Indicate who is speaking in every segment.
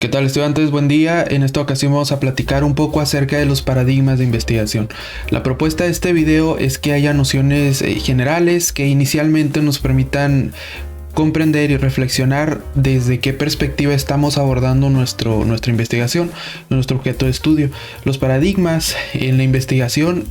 Speaker 1: ¿Qué tal, estudiantes? Buen día. En esta ocasión vamos a platicar un poco acerca de los paradigmas de investigación. La propuesta de este video es que haya nociones generales que inicialmente nos permitan comprender y reflexionar desde qué perspectiva estamos abordando nuestra investigación, nuestro objeto de estudio. Los paradigmas en la investigación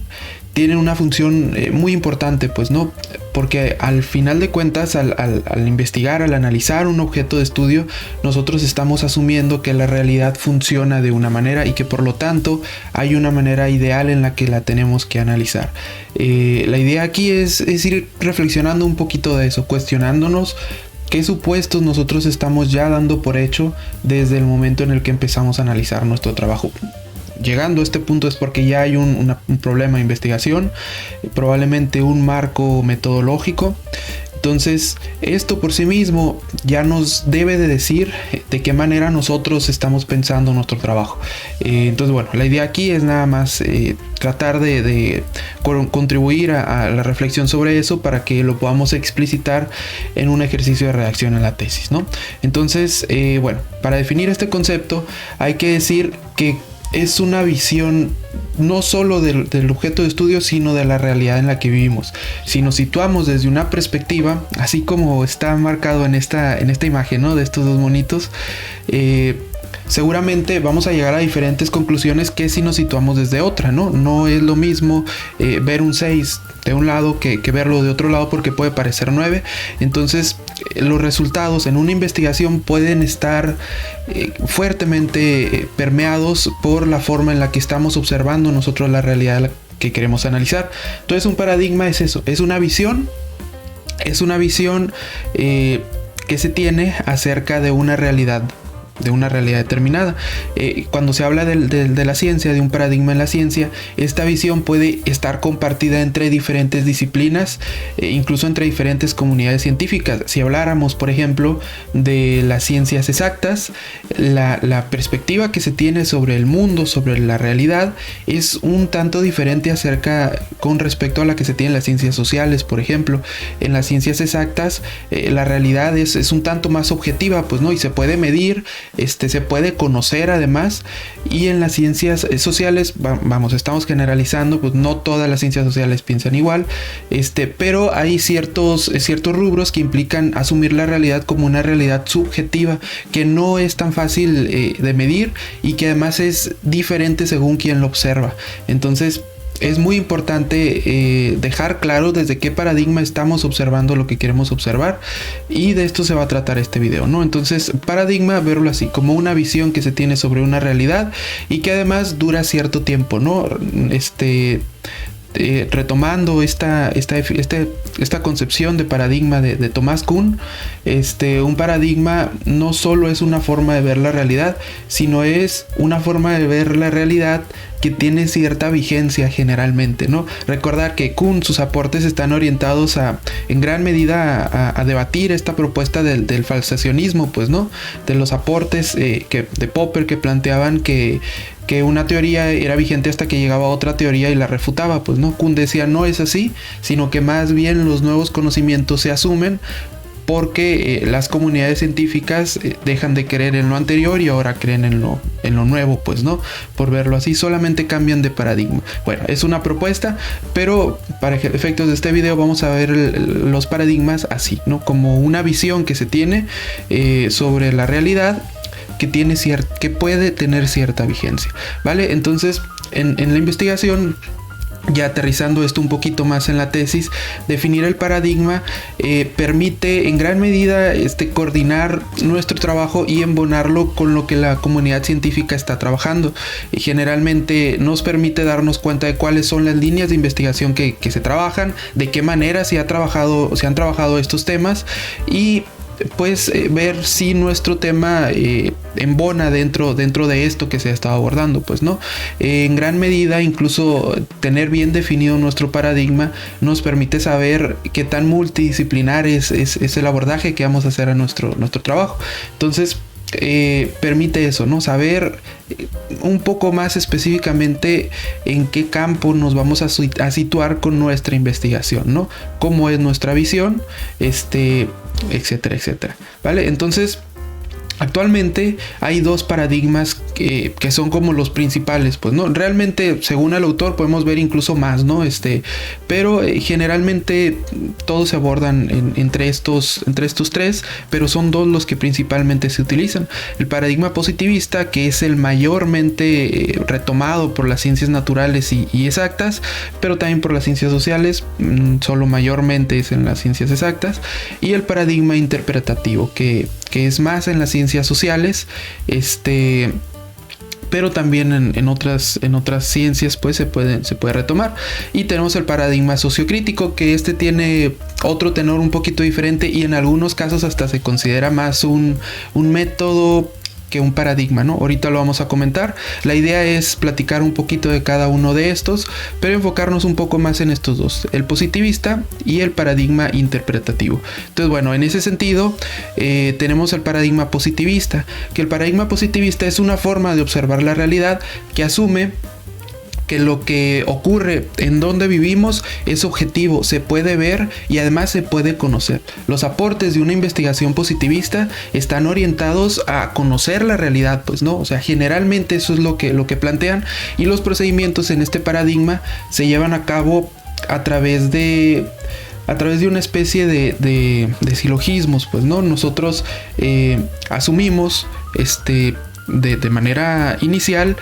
Speaker 1: tienen una función muy importante, pues no, porque al final de cuentas, al investigar, al analizar un objeto de estudio, nosotros estamos asumiendo que la realidad funciona de una manera y que por lo tanto hay una manera ideal en la que la tenemos que analizar. La idea aquí es ir reflexionando un poquito de eso, cuestionándonos qué supuestos nosotros estamos ya dando por hecho desde el momento en el que empezamos a analizar nuestro trabajo. Llegando a este punto es porque ya hay un problema de investigación, probablemente un marco metodológico. Entonces, esto por sí mismo ya nos debe de decir de qué manera nosotros estamos pensando nuestro trabajo. Entonces, bueno, la idea aquí es nada más tratar de contribuir a la reflexión sobre eso para que lo podamos explicitar en un ejercicio de redacción en la tesis, ¿no? Entonces, bueno, para definir este concepto hay que decir que es una visión no solo del objeto de estudio, sino de la realidad en la que vivimos. Si nos situamos desde una perspectiva, así como está marcado en esta imagen, ¿no?, de estos dos monitos, seguramente vamos a llegar a diferentes conclusiones que si nos situamos desde otra, ¿no? No es lo mismo ver un 6 de un lado que verlo de otro lado, porque puede parecer 9. Entonces, los resultados en una investigación pueden estar fuertemente permeados por la forma en la que estamos observando nosotros la realidad que queremos analizar. Entonces, un paradigma es eso, es una visión que se tiene acerca de una realidad determinada. Cuando se habla de la ciencia, de un paradigma en la ciencia, esta visión puede estar compartida entre diferentes disciplinas, incluso entre diferentes comunidades científicas. Si habláramos, por ejemplo, de las ciencias exactas, la perspectiva que se tiene sobre el mundo, sobre la realidad, es un tanto diferente con respecto a la que se tiene en las ciencias sociales, por ejemplo. En las ciencias exactas, la realidad es un tanto más objetiva, pues, ¿no? Y se puede medir, se puede conocer además. Y en las ciencias sociales, estamos generalizando, pues no todas las ciencias sociales piensan igual, pero hay ciertos rubros que implican asumir la realidad como una realidad subjetiva, que no es tan fácil de medir y que además es diferente según quien lo observa. Entonces, es muy importante dejar claro desde qué paradigma estamos observando lo que queremos observar, y de esto se va a tratar este video, ¿no? Entonces, paradigma, verlo así, como una visión que se tiene sobre una realidad y que además dura cierto tiempo, ¿no? Retomando esta concepción de paradigma de Thomas Kuhn, un paradigma no solo es una forma de ver la realidad, sino es una forma de ver la realidad que tiene cierta vigencia generalmente, ¿no? Recordar que Kuhn, sus aportes están orientados en gran medida a debatir esta propuesta del falsacionismo, pues, ¿no? De los aportes de Popper, que planteaban que una teoría era vigente hasta que llegaba otra teoría y la refutaba, pues, ¿no? Kuhn decía, no es así, sino que más bien los nuevos conocimientos se asumen porque las comunidades científicas dejan de creer en lo anterior y ahora creen en lo nuevo, pues, ¿no? Por verlo así, solamente cambian de paradigma. Bueno, es una propuesta, pero para efectos de este video vamos a ver los paradigmas así, ¿no? Como una visión que se tiene sobre la realidad que puede tener cierta vigencia, ¿vale? Entonces, en la investigación, ya aterrizando esto un poquito más en la tesis, definir el paradigma permite en gran medida coordinar nuestro trabajo y embonarlo con lo que la comunidad científica está trabajando. Y generalmente nos permite darnos cuenta de cuáles son las líneas de investigación que se trabajan, de qué manera se han trabajado estos temas, y pues ver si nuestro tema embona dentro de esto que se ha estado abordando, pues, ¿no? En gran medida, incluso tener bien definido nuestro paradigma nos permite saber qué tan multidisciplinar es el abordaje que vamos a hacer a nuestro trabajo. Entonces, permite eso, ¿no? Saber un poco más específicamente en qué campo nos vamos a situar con nuestra investigación, ¿no? Cómo es nuestra visión, etcétera, etcétera, ¿vale? Entonces, Actualmente hay dos paradigmas que son como los principales, pues no, realmente según el autor podemos ver incluso más, ¿no? Pero generalmente todos se abordan entre estos tres, pero son dos los que principalmente se utilizan. El paradigma positivista, que es el mayormente retomado por las ciencias naturales y exactas, pero también por las ciencias sociales, solo mayormente es en las ciencias exactas, y el paradigma interpretativo, que es más en las ciencias sociales, pero también en otras ciencias pues se puede retomar. Y tenemos el paradigma sociocrítico, que tiene otro tenor un poquito diferente y en algunos casos hasta se considera más un método que un paradigma, ¿no? Ahorita lo vamos a comentar. La idea es platicar un poquito de cada uno de estos, pero enfocarnos un poco más en estos dos, el positivista y el paradigma interpretativo. Entonces, bueno, en ese sentido tenemos el paradigma positivista, que el paradigma positivista es una forma de observar la realidad que asume que lo que ocurre en donde vivimos es objetivo, se puede ver y además se puede conocer. Los aportes de una investigación positivista están orientados a conocer la realidad, pues no, o sea, generalmente eso es lo que plantean, y los procedimientos en este paradigma se llevan a cabo a través de una especie de silogismos, pues no, nosotros asumimos de manera inicial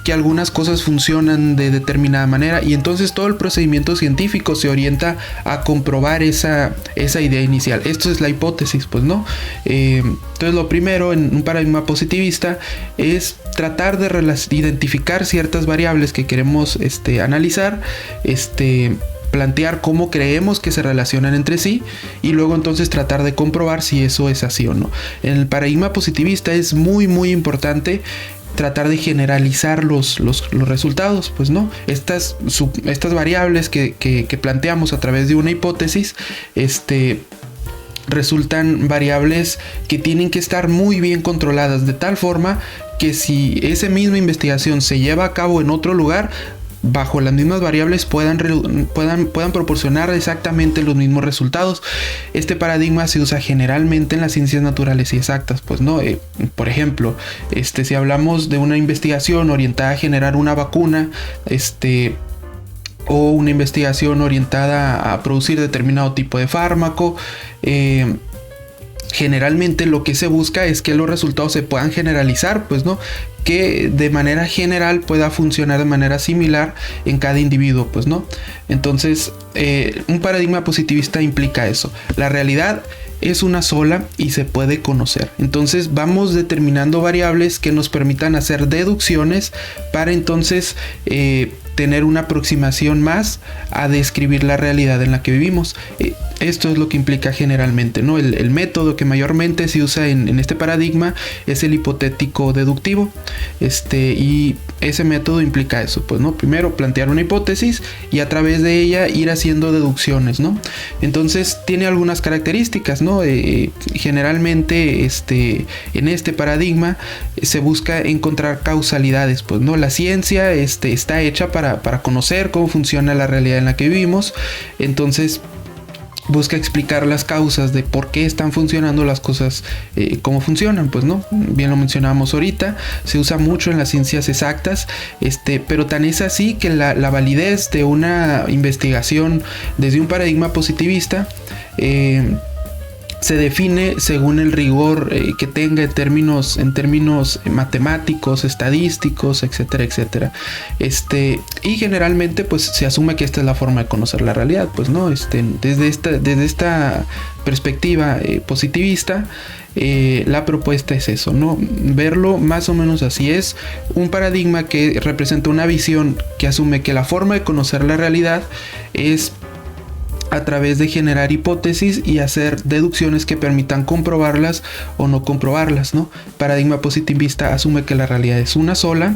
Speaker 1: que algunas cosas funcionan de determinada manera, y entonces todo el procedimiento científico se orienta a comprobar esa idea inicial. Esto es la hipótesis, pues no. Entonces lo primero en un paradigma positivista es tratar de identificar ciertas variables que queremos analizar, plantear cómo creemos que se relacionan entre sí, y luego entonces tratar de comprobar si eso es así o no. En el paradigma positivista es muy muy importante tratar de generalizar los resultados, pues no, estas variables que planteamos a través de una hipótesis, resultan variables que tienen que estar muy bien controladas, de tal forma que si esa misma investigación se lleva a cabo en otro lugar, bajo las mismas variables puedan proporcionar exactamente los mismos resultados. Este paradigma se usa generalmente en las ciencias naturales y exactas, pues no, por ejemplo, si hablamos de una investigación orientada a generar una vacuna, o una investigación orientada a producir determinado tipo de fármaco, generalmente lo que se busca es que los resultados se puedan generalizar, pues no, que de manera general pueda funcionar de manera similar en cada individuo, pues no. Entonces un paradigma positivista implica eso: la realidad es una sola y se puede conocer. Entonces vamos determinando variables que nos permitan hacer deducciones para entonces tener una aproximación más a describir la realidad en la que vivimos. Esto es lo que implica generalmente, ¿no? El método que mayormente se usa en este paradigma es el hipotético deductivo, y ese método implica eso, pues no, primero plantear una hipótesis y a través de ella ir haciendo deducciones, ¿no? Entonces tiene algunas características, ¿no? Generalmente en este paradigma se busca encontrar causalidades, pues no, la ciencia está hecha para conocer cómo funciona la realidad en la que vivimos. Entonces busca explicar las causas de por qué están funcionando las cosas, cómo funcionan, pues no, bien lo mencionábamos ahorita, se usa mucho en las ciencias exactas, pero tan es así que la validez de una investigación desde un paradigma positivista se define según el rigor que tenga en términos matemáticos, estadísticos, etcétera, etcétera. Y generalmente pues se asume que esta es la forma de conocer la realidad, pues no, desde esta perspectiva positivista, la propuesta es eso, ¿no? Verlo más o menos así. Es un paradigma que representa una visión que asume que la forma de conocer la realidad es a través de generar hipótesis y hacer deducciones que permitan comprobarlas o no comprobarlas, ¿no? Paradigma positivista asume que la realidad es una sola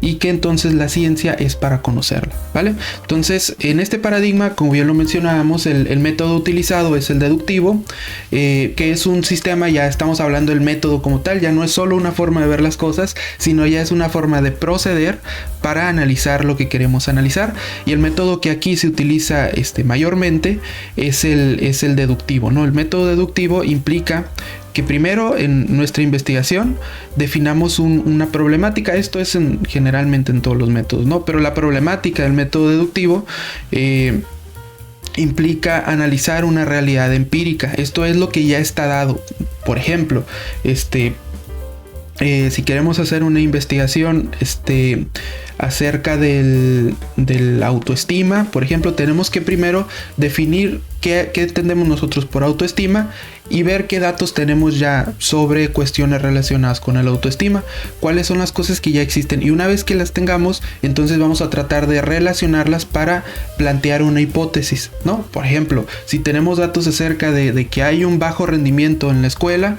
Speaker 1: y que entonces la ciencia es para conocerla, ¿vale? Entonces, en este paradigma, como bien lo mencionábamos, el método utilizado es el deductivo, que es un sistema, ya estamos hablando del método como tal, ya no es solo una forma de ver las cosas, sino ya es una forma de proceder para analizar lo que queremos analizar. Y el método que aquí se utiliza mayormente es el deductivo, ¿no? El método deductivo implica que primero en nuestra investigación definamos una problemática. Esto es generalmente en todos los métodos, ¿no? Pero la problemática del método deductivo implica analizar una realidad empírica. Esto es lo que ya está dado. Por ejemplo, si queremos hacer una investigación acerca del autoestima, por ejemplo, tenemos que primero definir qué entendemos nosotros por autoestima y ver qué datos tenemos ya sobre cuestiones relacionadas con el autoestima, cuáles son las cosas que ya existen, y una vez que las tengamos, entonces vamos a tratar de relacionarlas para plantear una hipótesis, ¿no? Por ejemplo, si tenemos datos acerca de que hay un bajo rendimiento en la escuela,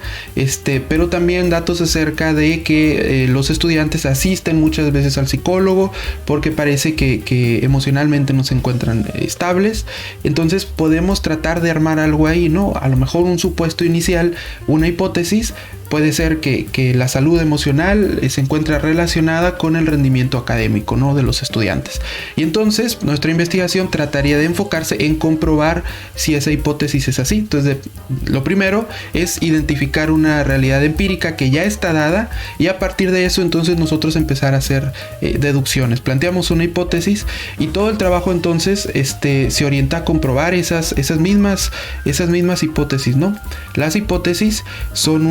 Speaker 1: pero también datos acerca de que los estudiantes asisten muchas veces al psicólogo porque parece que emocionalmente no se encuentran estables, entonces podemos tratar de armar algo ahí, ¿no? A lo mejor un supuesto inicial, una hipótesis, puede ser que la salud emocional se encuentra relacionada con el rendimiento académico, ¿no?, de los estudiantes. Y entonces nuestra investigación trataría de enfocarse en comprobar si esa hipótesis es así. Entonces, lo primero es identificar una realidad empírica que ya está dada, y a partir de eso entonces nosotros empezar a hacer deducciones. Planteamos una hipótesis y todo el trabajo entonces se orienta a comprobar esas mismas hipótesis, ¿no? Las hipótesis son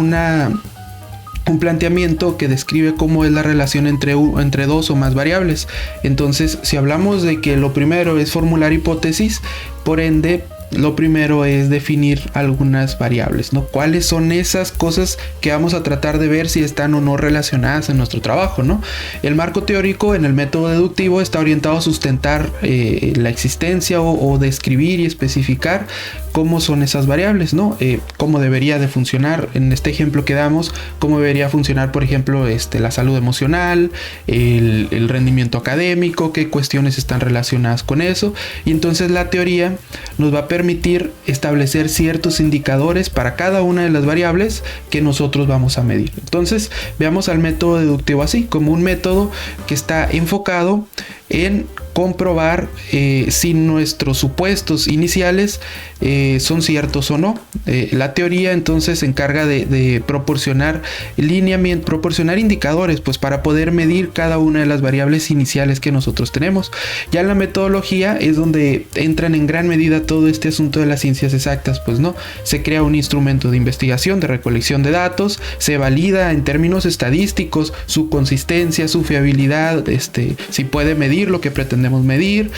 Speaker 1: un planteamiento que describe cómo es la relación entre dos o más variables. Entonces, si hablamos de que lo primero es formular hipótesis, por ende, lo primero es definir algunas variables, ¿no? ¿Cuáles son esas cosas que vamos a tratar de ver si están o no relacionadas en nuestro trabajo, ¿no? El marco teórico en el método deductivo está orientado a sustentar la existencia o describir y especificar cómo son esas variables, ¿no? Cómo debería de funcionar, en este ejemplo que damos, cómo debería funcionar, por ejemplo, la salud emocional, el rendimiento académico, qué cuestiones están relacionadas con eso. Y entonces la teoría nos va a permitir establecer ciertos indicadores para cada una de las variables que nosotros vamos a medir. Entonces, veamos al método deductivo así, como un método que está enfocado en comprobar si nuestros supuestos iniciales son ciertos o no. La teoría entonces se encarga de proporcionar lineamiento, proporcionar indicadores, pues, para poder medir cada una de las variables iniciales que nosotros tenemos. Ya en la metodología es donde entran en gran medida todo este asunto de las ciencias exactas, pues, ¿no? Se crea un instrumento de investigación, de recolección de datos, se valida en términos estadísticos su consistencia, su fiabilidad, si puede medir lo que pretendemos medir,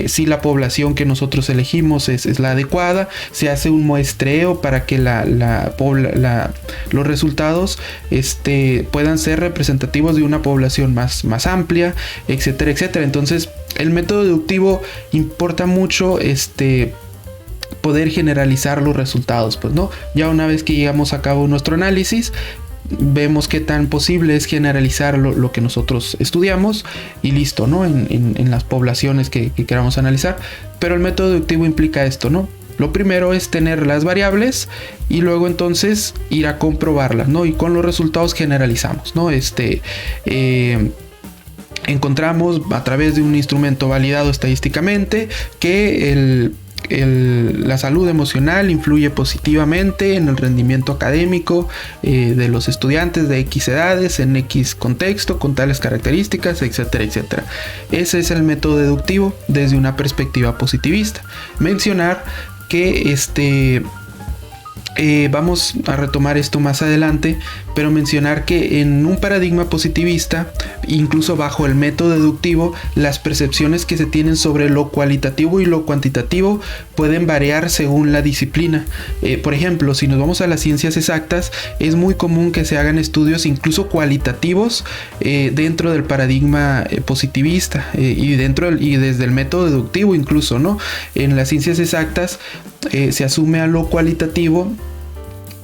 Speaker 1: si la población que nosotros elegimos es la adecuada. Se hace un muestreo para que los resultados puedan ser representativos de una población más amplia, etcétera, etcétera. Entonces, el método deductivo importa mucho poder generalizar los resultados, pues, ¿no? Ya una vez que llevamos a cabo nuestro análisis, vemos qué tan posible es generalizar lo que nosotros estudiamos y listo, ¿no? En las poblaciones que queramos analizar. Pero el método deductivo implica esto, ¿no? Lo primero es tener las variables y luego entonces ir a comprobarlas, ¿no? Y con los resultados generalizamos, ¿no? Encontramos a través de un instrumento validado estadísticamente que la salud emocional influye positivamente en el rendimiento académico de los estudiantes de X edades, en X contexto, con tales características, etcétera, etcétera. Ese es el método deductivo desde una perspectiva positivista. Mencionar que vamos a retomar esto más adelante, pero mencionar que en un paradigma positivista, incluso bajo el método deductivo, las percepciones que se tienen sobre lo cualitativo y lo cuantitativo pueden variar según la disciplina. Por ejemplo, si nos vamos a las ciencias exactas, es muy común que se hagan estudios incluso cualitativos dentro del paradigma positivista y desde el método deductivo incluso, ¿no? En las ciencias exactas se asume a lo cualitativo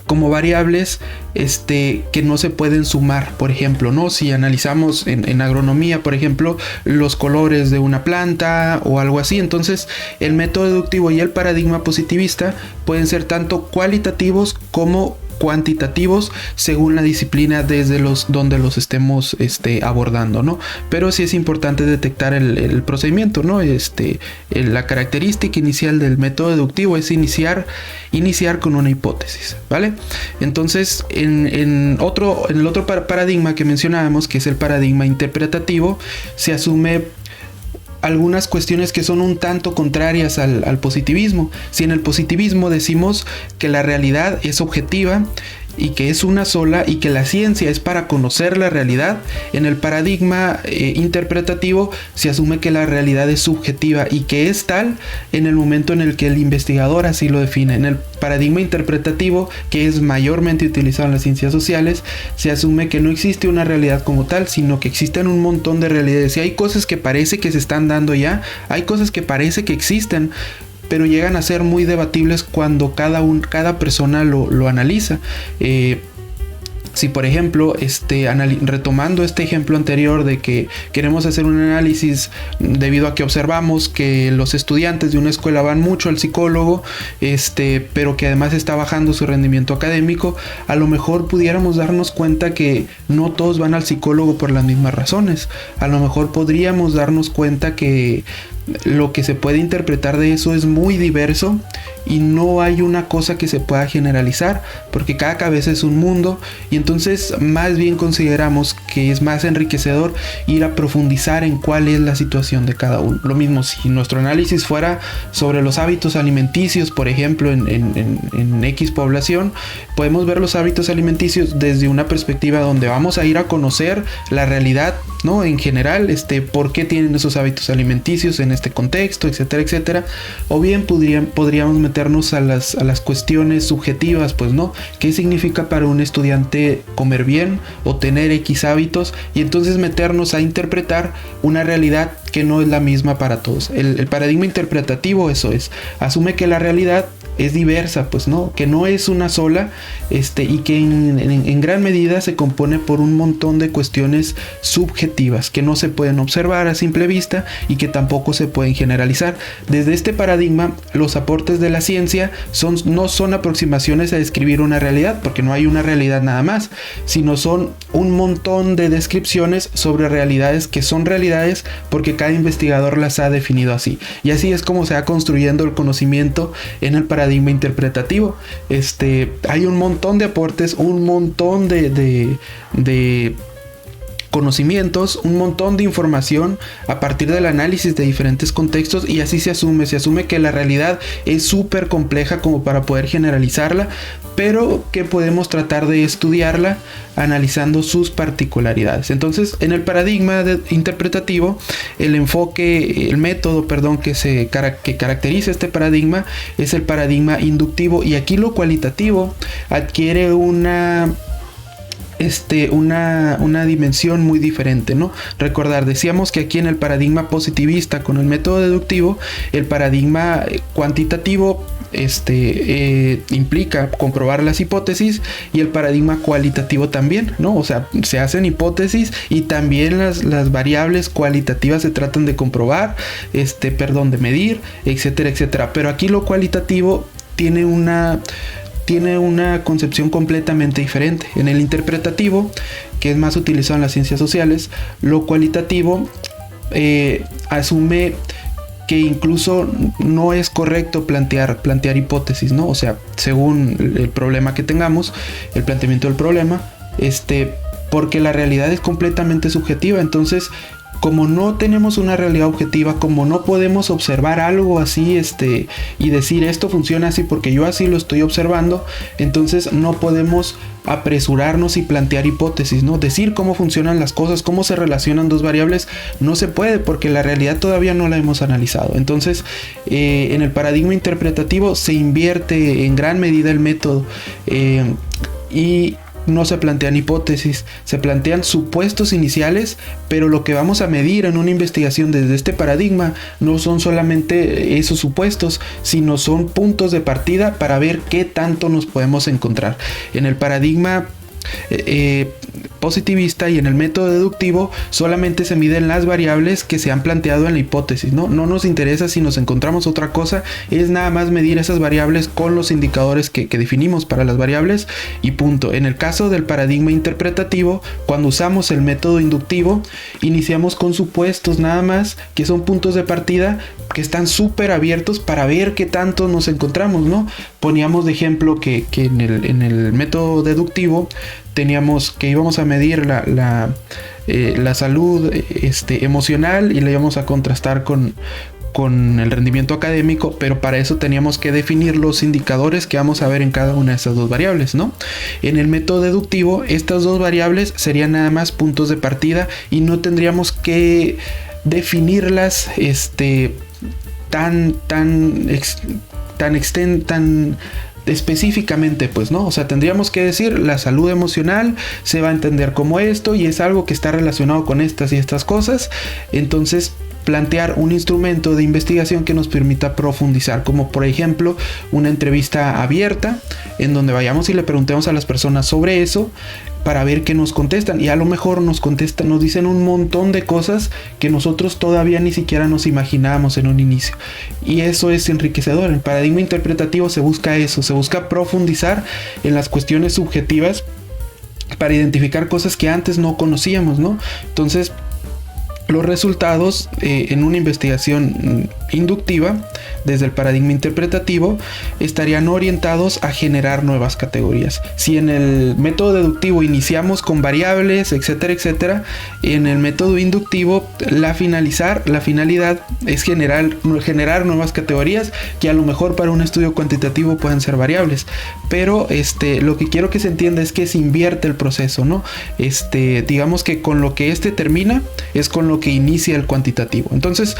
Speaker 1: como variables que no se pueden sumar. Por ejemplo, ¿no? Si analizamos en agronomía, por ejemplo, los colores de una planta o algo así, entonces el método deductivo y el paradigma positivista pueden ser tanto cualitativos como cuantitativos según la disciplina desde donde los estemos abordando, ¿no? Pero sí es importante detectar el procedimiento, ¿no? La característica inicial del método deductivo es iniciar con una hipótesis, ¿vale? Entonces, en el otro paradigma que mencionábamos, que es el paradigma interpretativo, se asume algunas cuestiones que son un tanto contrarias al positivismo. Si en el positivismo decimos que la realidad es objetiva y que es una sola y que la ciencia es para conocer la realidad, en el paradigma interpretativo se asume que la realidad es subjetiva y que es tal en el momento en el que el investigador así lo define. En el paradigma interpretativo, que es mayormente utilizado en las ciencias sociales, se asume que no existe una realidad como tal, sino que existen un montón de realidades. Y hay cosas que parece que se están dando ya, hay cosas que parece que existen, pero llegan a ser muy debatibles cuando cada persona lo analiza. Si por ejemplo, retomando este ejemplo anterior de que queremos hacer un análisis debido a que observamos que los estudiantes de una escuela van mucho al psicólogo, pero que además está bajando su rendimiento académico, a lo mejor pudiéramos darnos cuenta que no todos van al psicólogo por las mismas razones. A lo mejor podríamos darnos cuenta que lo que se puede interpretar de eso es muy diverso y no hay una cosa que se pueda generalizar, porque cada cabeza es un mundo, y entonces más bien consideramos que es más enriquecedor ir a profundizar en cuál es la situación de cada uno. Lo mismo si nuestro análisis fuera sobre los hábitos alimenticios, por ejemplo, en X población, podemos ver los hábitos alimenticios desde una perspectiva donde vamos a ir a conocer la realidad, ¿no? En general, por qué tienen esos hábitos alimenticios en este contexto, etcétera, etcétera. O bien podríamos meternos a las cuestiones subjetivas, pues, ¿no? ¿Qué significa para un estudiante comer bien o tener X hábitos? Y entonces meternos a interpretar una realidad que no es la misma para todos. El paradigma interpretativo eso es. Asume que la realidad es diversa, pues, ¿no? Que no es una sola, y que en gran medida se compone por un montón de cuestiones subjetivas que no se pueden observar a simple vista y que tampoco se pueden generalizar. Desde este paradigma, los aportes de la ciencia no son aproximaciones a describir una realidad, porque no hay una realidad nada más, sino son un montón de descripciones sobre realidades que son realidades porque cada investigador las ha definido así. Y así es como se va construyendo el conocimiento en el paradigma interpretativo. Hay un montón de aportes, un montón de conocimientos, un montón de información a partir del análisis de diferentes contextos, y así se asume que la realidad es súper compleja como para poder generalizarla, pero que podemos tratar de estudiarla analizando sus particularidades. Entonces, en el paradigma interpretativo, el método que caracteriza este paradigma es el paradigma inductivo, y aquí lo cualitativo adquiere una dimensión muy diferente, ¿no? Recordar, decíamos que aquí en el paradigma positivista con el método deductivo, el paradigma cuantitativo implica comprobar las hipótesis, y el paradigma cualitativo también, ¿no? O sea, se hacen hipótesis y también las variables cualitativas se tratan de comprobar, de medir, etcétera, etcétera. Pero aquí lo cualitativo tiene una concepción completamente diferente. En el interpretativo, que es más utilizado en las ciencias sociales, lo cualitativo asume que incluso no es correcto plantear hipótesis, ¿no? O sea, según el problema que tengamos, el planteamiento del problema, porque la realidad es completamente subjetiva. Entonces, como no tenemos una realidad objetiva, como no podemos observar algo así, y decir esto funciona así porque yo así lo estoy observando, entonces no podemos apresurarnos y plantear hipótesis, ¿no? Decir cómo funcionan las cosas, cómo se relacionan dos variables, no se puede porque la realidad todavía no la hemos analizado. Entonces, en el paradigma interpretativo se invierte en gran medida el método, y no se plantean hipótesis, se plantean supuestos iniciales, pero lo que vamos a medir en una investigación desde este paradigma no son solamente esos supuestos, sino son puntos de partida para ver qué tanto nos podemos encontrar. En el paradigma positivista y en el método deductivo solamente se miden las variables que se han planteado en la hipótesis, ¿no? No nos interesa si nos encontramos otra cosa, es nada más medir esas variables con los indicadores que definimos para las variables y punto. En el caso del paradigma interpretativo, cuando usamos el método inductivo, iniciamos con supuestos nada más, que son puntos de partida que están súper abiertos para ver qué tanto nos encontramos, ¿no? Poníamos de ejemplo que en el método deductivo teníamos que íbamos a medir la salud emocional y la íbamos a contrastar con el rendimiento académico, pero para eso teníamos que definir los indicadores que vamos a ver en cada una de esas dos variables, ¿no? En el método deductivo, estas dos variables serían nada más puntos de partida y no tendríamos que definirlas tan específicamente, pues, ¿no? O sea, tendríamos que decir la salud emocional se va a entender como esto y es algo que está relacionado con estas y estas cosas. Entonces, plantear un instrumento de investigación que nos permita profundizar, como por ejemplo una entrevista abierta en donde vayamos y le preguntemos a las personas sobre eso para ver qué nos contestan, y a lo mejor nos dicen un montón de cosas que nosotros todavía ni siquiera nos imaginábamos en un inicio, y eso es enriquecedor. En el paradigma interpretativo se busca eso, se busca profundizar en las cuestiones subjetivas para identificar cosas que antes no conocíamos, ¿no? Entonces, los resultados en una investigación inductiva desde el paradigma interpretativo estarían orientados a generar nuevas categorías. Si en el método deductivo iniciamos con variables, etcétera, etcétera, en el método inductivo la finalidad es generar nuevas categorías que a lo mejor para un estudio cuantitativo pueden ser variables, pero lo que quiero que se entienda es que se invierte el proceso, ¿no? Digamos que con lo que termina es con lo que inicia el cuantitativo. Entonces,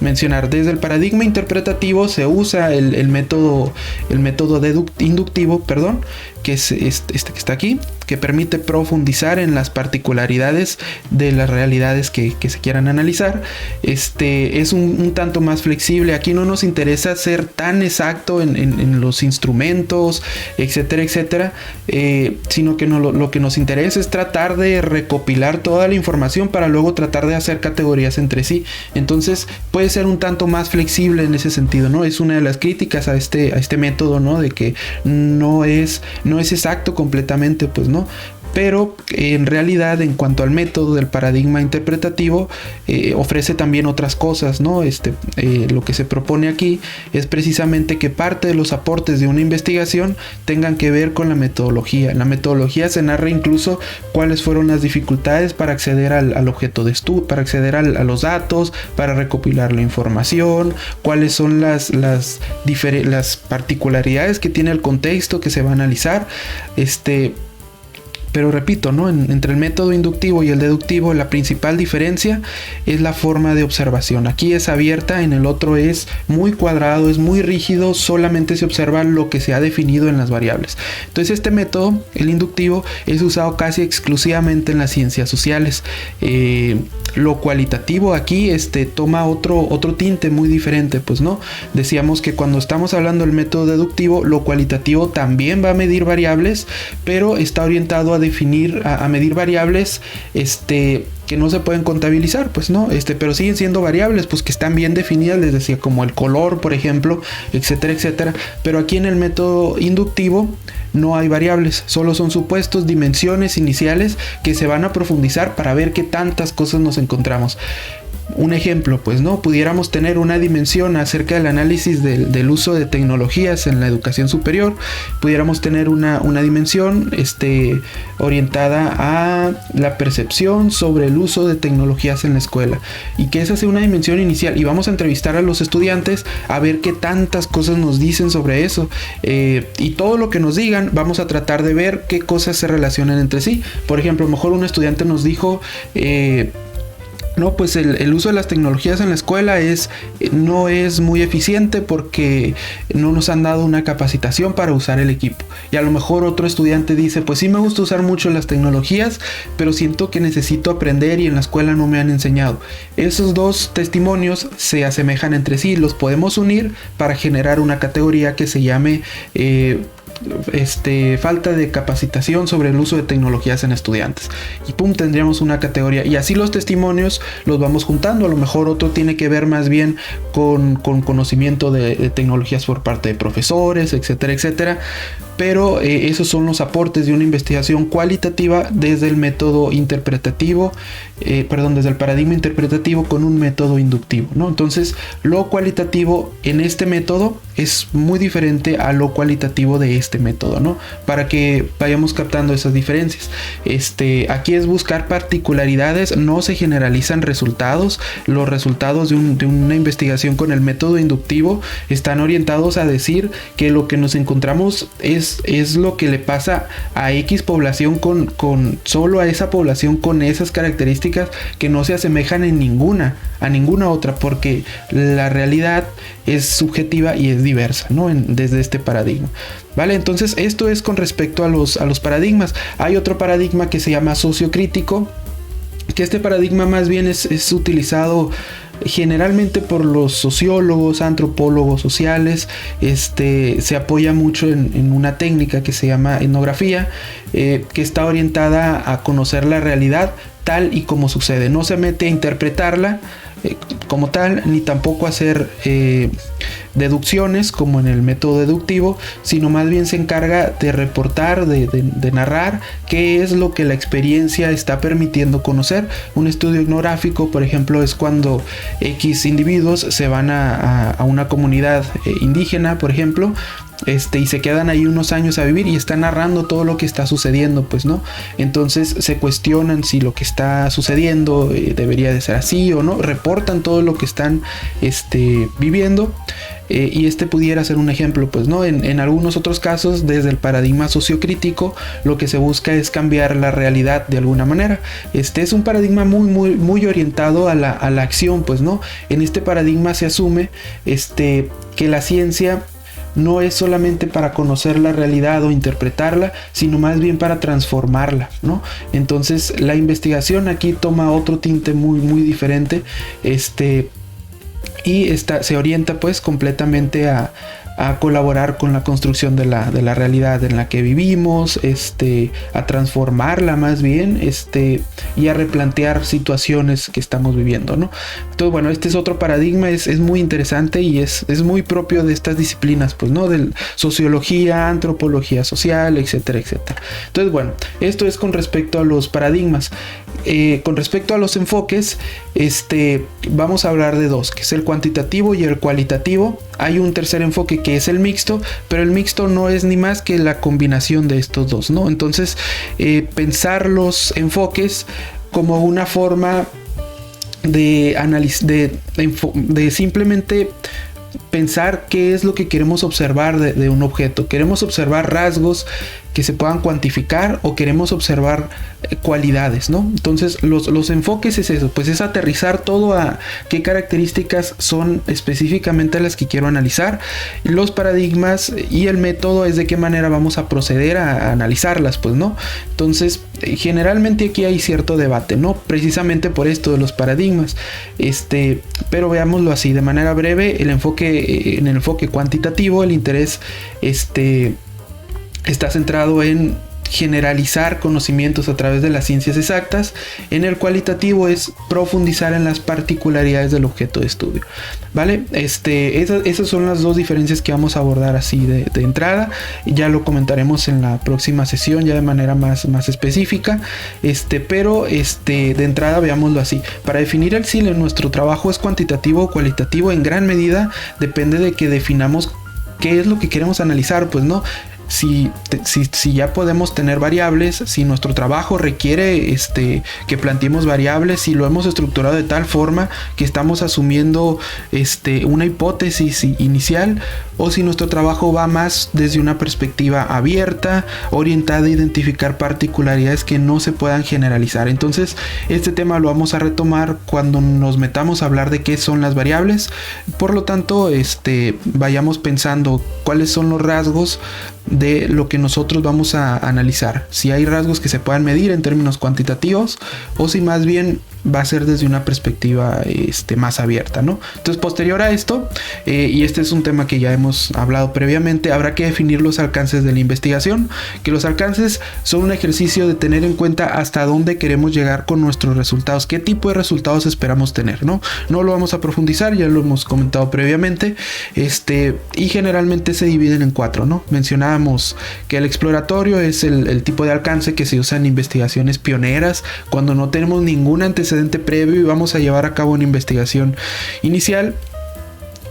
Speaker 1: mencionar desde el paradigma interpretativo se usa el método inductivo, que es este que está aquí, que permite profundizar en las particularidades de las realidades que se quieran analizar. Es un tanto más flexible. Aquí no nos interesa ser tan exacto en los instrumentos, etcétera, etcétera, sino que lo que nos interesa es tratar de recopilar toda la información para luego tratar de hacer categorías entre sí. Entonces puede ser un tanto más flexible en ese sentido, ¿no? Es una de las críticas a este método, ¿no? De que no es exacto completamente, pues, ¿no? Pero en realidad, en cuanto al método del paradigma interpretativo, ofrece también otras cosas, ¿no? Lo que se propone aquí es precisamente que parte de los aportes de una investigación tengan que ver con la metodología. En la metodología se narra incluso cuáles fueron las dificultades para acceder al objeto de estudio, para acceder a los datos, para recopilar la información, cuáles son las particularidades que tiene el contexto que se va a analizar. Pero repito, ¿no? Entre el método inductivo y el deductivo, la principal diferencia es la forma de observación. Aquí es abierta, en el otro es muy cuadrado, es muy rígido, solamente se observa lo que se ha definido en las variables. Entonces este método, el inductivo, es usado casi exclusivamente en las ciencias sociales. Lo cualitativo aquí toma otro tinte muy diferente, pues, ¿no? Decíamos que cuando estamos hablando del método deductivo, lo cualitativo también va a medir variables, pero está orientado a medir variables que no se pueden contabilizar, pues, ¿no? Pero siguen siendo variables, pues, que están bien definidas, les decía, como el color, por ejemplo, etcétera, etcétera. Pero aquí en el método inductivo no hay variables, solo son supuestos, dimensiones iniciales que se van a profundizar para ver qué tantas cosas nos encontramos. Un ejemplo, pues, ¿no? Pudiéramos tener una dimensión acerca del análisis del uso de tecnologías en la educación superior. Pudiéramos tener una dimensión orientada a la percepción sobre el uso de tecnologías en la escuela. Y que esa sea una dimensión inicial. Y vamos a entrevistar a los estudiantes a ver qué tantas cosas nos dicen sobre eso. Y todo lo que nos digan, vamos a tratar de ver qué cosas se relacionan entre sí. Por ejemplo, a lo mejor un estudiante nos dijo... no, pues el uso de las tecnologías en la escuela no es muy eficiente porque no nos han dado una capacitación para usar el equipo. Y a lo mejor otro estudiante dice, pues sí me gusta usar mucho las tecnologías, pero siento que necesito aprender y en la escuela no me han enseñado. Esos dos testimonios se asemejan entre sí, los podemos unir para generar una categoría que se llame falta de capacitación sobre el uso de tecnologías en estudiantes. Y pum, tendríamos una categoría. Y así los testimonios los vamos juntando. A lo mejor otro tiene que ver más bien con conocimiento de tecnologías por parte de profesores, etcétera, etcétera. Pero esos son los aportes de una investigación cualitativa desde el método interpretativo, desde el paradigma interpretativo con un método inductivo, ¿no? Entonces, lo cualitativo en este método es muy diferente a lo cualitativo de este método, ¿no? Para que vayamos captando esas diferencias. Aquí es buscar particularidades, no se generalizan resultados. Los resultados de una investigación con el método inductivo están orientados a decir que lo que nos encontramos es lo que le pasa a X población con solo a esa población con esas características que no se asemejan a ninguna otra, porque la realidad es subjetiva y es diversa, ¿no? Desde este paradigma. ¿Vale? Entonces esto es con respecto a los paradigmas. Hay otro paradigma que se llama sociocrítico, que este paradigma más bien es utilizado generalmente por los sociólogos, antropólogos sociales. Se apoya mucho en una técnica que se llama etnografía, que está orientada a conocer la realidad tal y como sucede. No se mete a interpretarla como tal, ni tampoco a hacer deducciones como en el método deductivo, sino más bien se encarga de reportar, de narrar qué es lo que la experiencia está permitiendo conocer. Un estudio etnográfico, por ejemplo, es cuando X individuos se van a una comunidad indígena, por ejemplo, y se quedan ahí unos años a vivir y están narrando todo lo que está sucediendo, pues, ¿no? Entonces se cuestionan si lo que está sucediendo debería de ser así o no, reportan todo lo que están viviendo. Y pudiera ser un ejemplo, pues, ¿no? En algunos otros casos, desde el paradigma sociocrítico, lo que se busca es cambiar la realidad de alguna manera. Es un paradigma muy orientado a la acción, pues, ¿no? En este paradigma se asume que la ciencia no es solamente para conocer la realidad o interpretarla, sino más bien para transformarla, ¿no? Entonces la investigación aquí toma otro tinte muy diferente, y se orienta pues completamente a colaborar con la construcción de la realidad en la que vivimos, a transformarla más bien, y a replantear situaciones que estamos viviendo, ¿no? Entonces, bueno, este es otro paradigma, es muy interesante y es muy propio de estas disciplinas, pues, ¿no? De sociología, antropología social, etcétera, etcétera. Entonces, bueno, esto es con respecto a los paradigmas. Con respecto a los enfoques, vamos a hablar de dos, que es el cuantitativo y el cualitativo. Hay un tercer enfoque que es el mixto, pero el mixto no es ni más que la combinación de estos dos, ¿no? Entonces, pensar los enfoques como una forma de simplemente pensar qué es lo que queremos observar de un objeto. Queremos observar rasgos que se puedan cuantificar o queremos observar cualidades, ¿no? Entonces los enfoques es eso, pues es aterrizar todo a qué características son específicamente las que quiero analizar. Los paradigmas y el método es de qué manera vamos a proceder a analizarlas, pues, ¿no? Entonces generalmente aquí hay cierto debate, ¿no? Precisamente por esto de los paradigmas, pero veámoslo así de manera breve. En el enfoque cuantitativo, el interés está centrado en generalizar conocimientos a través de las ciencias exactas. En el cualitativo es profundizar en las particularidades del objeto de estudio, ¿vale? Esas son las dos diferencias que vamos a abordar así de entrada. Ya lo comentaremos en la próxima sesión ya de manera más específica, pero de entrada veámoslo así. Para definir si nuestro trabajo es cuantitativo o cualitativo, en gran medida depende de que definamos qué es lo que queremos analizar, pues, ¿no? Si ya podemos tener variables, si nuestro trabajo requiere que planteemos variables, si lo hemos estructurado de tal forma que estamos asumiendo una hipótesis inicial, o si nuestro trabajo va más desde una perspectiva abierta, orientada a identificar particularidades que no se puedan generalizar. Entonces este tema lo vamos a retomar cuando nos metamos a hablar de qué son las variables. Por lo tanto, vayamos pensando cuáles son los rasgos de lo que nosotros vamos a analizar, si hay rasgos que se puedan medir en términos cuantitativos o si más bien va a ser desde una perspectiva más abierta, ¿no? Entonces, posterior a esto, y este es un tema que ya hemos hablado previamente, habrá que definir los alcances de la investigación, que los alcances son un ejercicio de tener en cuenta hasta dónde queremos llegar con nuestros resultados, qué tipo de resultados esperamos tener, ¿no? No lo vamos a profundizar, ya lo hemos comentado previamente, y generalmente se dividen en 4, ¿no? Mencionábamos que el exploratorio es el tipo de alcance que se usa en investigaciones pioneras, cuando no tenemos ningún antecedente previo y vamos a llevar a cabo una investigación inicial.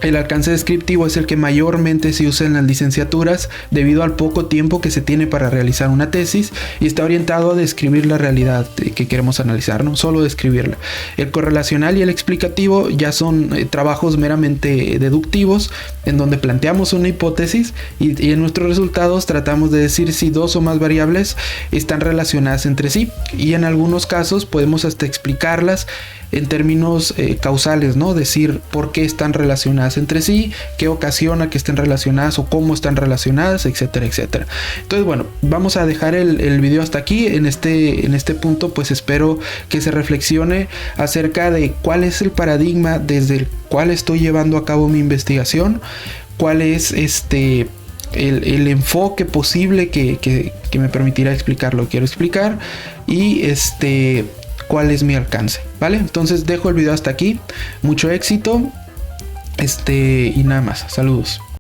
Speaker 1: El alcance descriptivo es el que mayormente se usa en las licenciaturas debido al poco tiempo que se tiene para realizar una tesis y está orientado a describir la realidad que queremos analizar, no solo describirla. El correlacional y el explicativo ya son trabajos meramente deductivos en donde planteamos una hipótesis y en nuestros resultados tratamos de decir si 2 o más variables están relacionadas entre sí, y en algunos casos podemos hasta explicarlas en términos causales, ¿no? Decir por qué están relacionadas entre sí, qué ocasiona que estén relacionadas o cómo están relacionadas, etcétera, etcétera. Entonces, bueno, vamos a dejar el video hasta aquí. En este punto, pues espero que se reflexione acerca de cuál es el paradigma desde el cual estoy llevando a cabo mi investigación, cuál es el enfoque posible que me permitirá explicar lo que quiero explicar, y cuál es mi alcance, ¿vale? Entonces dejo el video hasta aquí, mucho éxito, y nada más, saludos.